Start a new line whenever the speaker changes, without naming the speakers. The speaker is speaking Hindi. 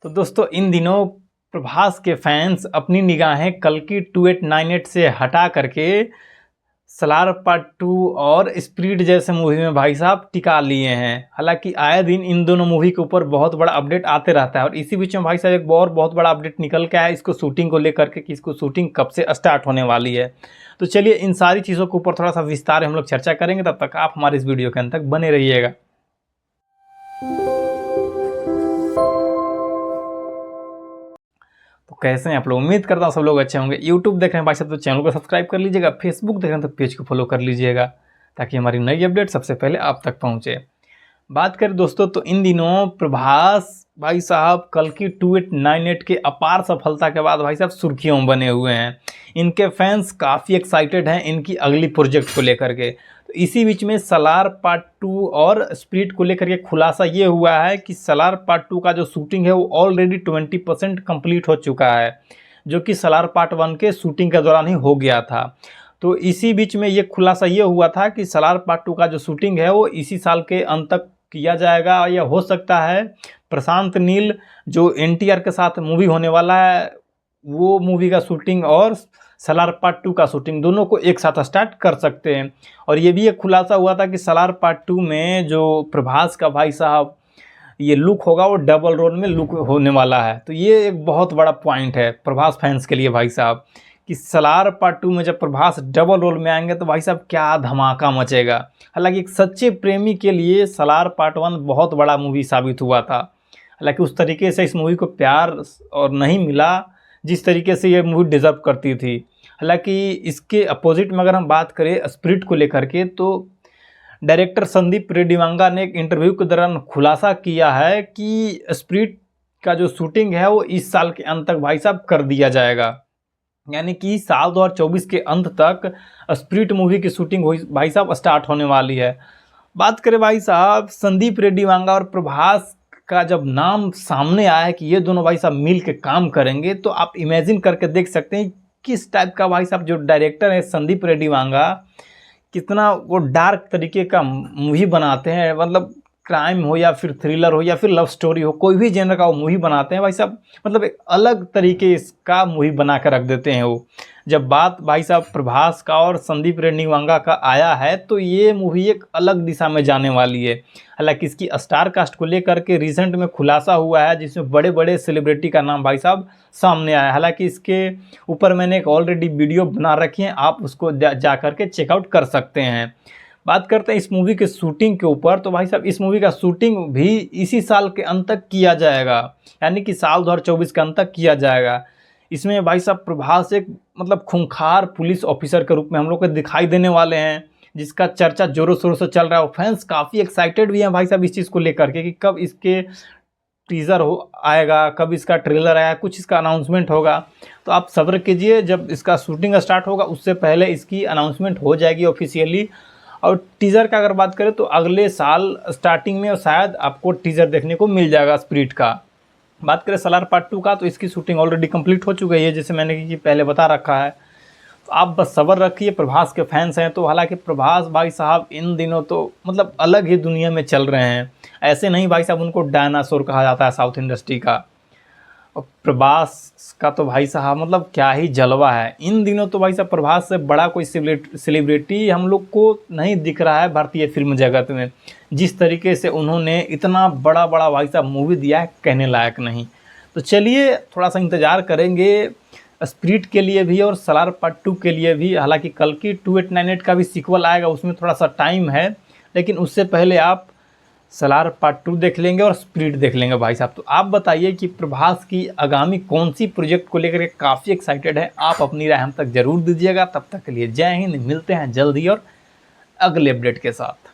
तो दोस्तों इन दिनों प्रभास के फैंस अपनी निगाहें कल्कि 2898 से हटा करके सलार पार्ट 2 और स्प्रीट जैसे मूवी में भाई साहब टिका लिए हैं। हालांकि आए दिन इन दोनों मूवी के ऊपर बहुत बड़ा अपडेट आते रहता है और इसी बीच में भाई साहब एक और बहुत बड़ा अपडेट निकल के आया इसको शूटिंग को लेकर के कि इसको शूटिंग कब से स्टार्ट होने वाली है। तो चलिए इन सारी चीज़ों के ऊपर थोड़ा सा विस्तार हम लोग चर्चा करेंगे, तब तक आप हमारे इस वीडियो के अंत तक बने रहिएगा। तो कैसे हैं आप लोग? उम्मीद करता हूँ सब लोग अच्छे होंगे। यूट्यूब देख रहे हैं भाई साहब तो चैनल को सब्सक्राइब कर लीजिएगा, फेसबुक देख रहे हैं तो पेज को फॉलो कर लीजिएगा ताकि हमारी नई अपडेट सबसे पहले आप तक पहुँचे। बात करें दोस्तों तो इन दिनों प्रभास भाई साहब कल्कि 2898 के अपार सफलता के बाद भाई साहब सुर्खियों में बने हुए हैं। इनके फैंस काफ़ी एक्साइटेड हैं इनकी अगली प्रोजेक्ट को लेकर के। तो इसी बीच में सलार पार्ट 2 और स्प्रिट को लेकर के खुलासा ये हुआ है कि सलार पार्ट 2 का जो शूटिंग है वो ऑलरेडी 20% कंप्लीट हो चुका है, जो कि सलार पार्ट 1 के शूटिंग के दौरान ही हो गया था। तो इसी बीच में ये खुलासा ये हुआ था कि सलार पार्ट 2 का जो शूटिंग है वो इसी साल के अंत तक किया जाएगा, या हो सकता है प्रशांत नील जो एनटीआर के साथ मूवी होने वाला है वो मूवी का शूटिंग और सलार पार्ट 2 का शूटिंग दोनों को एक साथ स्टार्ट कर सकते हैं। और ये भी एक खुलासा हुआ था कि सलार पार्ट 2 में जो प्रभास का भाई साहब ये लुक होगा वो डबल रोल में लुक होने वाला है। तो ये एक बहुत बड़ा पॉइंट है प्रभास फैंस के लिए भाई साहब कि सलार पार्ट 2 में जब प्रभास डबल रोल में आएंगे तो भाई साहब क्या धमाका मचेगा। हालांकि एक सच्चे प्रेमी के लिए सलार पार्ट 1 बहुत बड़ा मूवी साबित हुआ था। हालांकि उस तरीके से इस मूवी को प्यार और नहीं मिला जिस तरीके से ये मूवी डिज़र्व करती थी। हालांकि इसके अपोजिट में अगर हम बात करें स्प्रिट को लेकर के तो डायरेक्टर संदीप रेड्डीवांगा ने एक इंटरव्यू के दौरान खुलासा किया है कि स्प्रिट का जो शूटिंग है वो इस साल के अंत तक भाई साहब कर दिया जाएगा, यानी कि साल 2024 के अंत तक स्प्रिट मूवी की शूटिंग भाई साहब स्टार्ट होने वाली है। बात करें भाई साहब संदीप रेड्डीवांगा और प्रभास का जब नाम सामने आया है कि ये दोनों भाई साहब मिल के काम करेंगे तो आप इमेजिन करके देख सकते हैं किस टाइप का भाई साहब जो डायरेक्टर है संदीप रेड्डीवांगा कितना वो डार्क तरीके का मूवी बनाते हैं। मतलब क्राइम हो या फिर थ्रिलर हो या फिर लव स्टोरी हो, कोई भी जेनर का वो मूवी बनाते हैं भाई साहब। मतलब एक अलग तरीके इसका मूवी बना कर रख देते हैं वो। जब बात भाई साहब प्रभास का और संदीप रेड्डीवांगा का आया है तो ये मूवी एक अलग दिशा में जाने वाली है। हालांकि इसकी स्टार कास्ट को लेकर के रिसेंट में खुलासा हुआ है जिसमें बड़े बड़े सेलिब्रिटी का नाम भाई साहब सामने आया है। हालांकि इसके ऊपर मैंने एक ऑलरेडी वीडियो बना रखी है, आप उसको जा करके चेकआउट कर सकते हैं। बात करते हैं इस मूवी के शूटिंग के ऊपर तो भाई साहब इस मूवी का शूटिंग भी इसी साल के अंत तक किया जाएगा, यानी कि साल 2024 के अंत तक किया जाएगा। इसमें भाई साहब प्रभास एक मतलब खूंखार पुलिस ऑफिसर के रूप में हम लोग को दिखाई देने वाले हैं, जिसका चर्चा जोरों शोरों से चल रहा है। फैंस काफ़ी एक्साइटेड भी हैं भाई साहब इस चीज़ को लेकर के कि कब इसके टीज़र आएगा, कब इसका ट्रेलर आएगा, कुछ इसका अनाउंसमेंट होगा। तो आप सब्र कीजिए, जब इसका शूटिंग स्टार्ट होगा उससे पहले इसकी अनाउंसमेंट हो जाएगी ऑफिशियली। और टीज़र का अगर बात करें तो अगले साल स्टार्टिंग में और शायद आपको टीज़र देखने को मिल जाएगा स्प्रिट का। बात करें सलार पार्ट 2 का तो इसकी शूटिंग ऑलरेडी कंप्लीट हो चुकी है, जैसे मैंने कि पहले बता रखा है। तो आप बस सब्र रखिए, प्रभास के फैंस हैं तो। हालांकि प्रभास भाई साहब इन दिनों तो मतलब अलग ही दुनिया में चल रहे हैं। ऐसे नहीं भाई साहब उनको डायनासोर कहा जाता है साउथ इंडस्ट्री का। और प्रभास का तो भाई साहब मतलब क्या ही जलवा है इन दिनों। तो भाई साहब प्रभास से बड़ा कोई सेलिब्रिटी हम लोग को नहीं दिख रहा है भारतीय फिल्म जगत में। जिस तरीके से उन्होंने इतना बड़ा बड़ा भाई साहब मूवी दिया है कहने लायक नहीं। तो चलिए थोड़ा सा इंतज़ार करेंगे स्प्रिट के लिए भी और सलार पार्ट 2 के लिए भी। हालांकि कल्कि 2898 का भी सीक्वल आएगा, उसमें थोड़ा सा टाइम है, लेकिन उससे पहले आप सलार पार्ट 2 देख लेंगे और स्प्रिट देख लेंगे भाई साहब। तो आप बताइए कि प्रभास की आगामी कौन सी प्रोजेक्ट को लेकर के काफ़ी एक्साइटेड है। आप अपनी राय हम तक ज़रूर दीजिएगा। तब तक के लिए जय हिंद, मिलते हैं जल्दी और अगले अपडेट के साथ।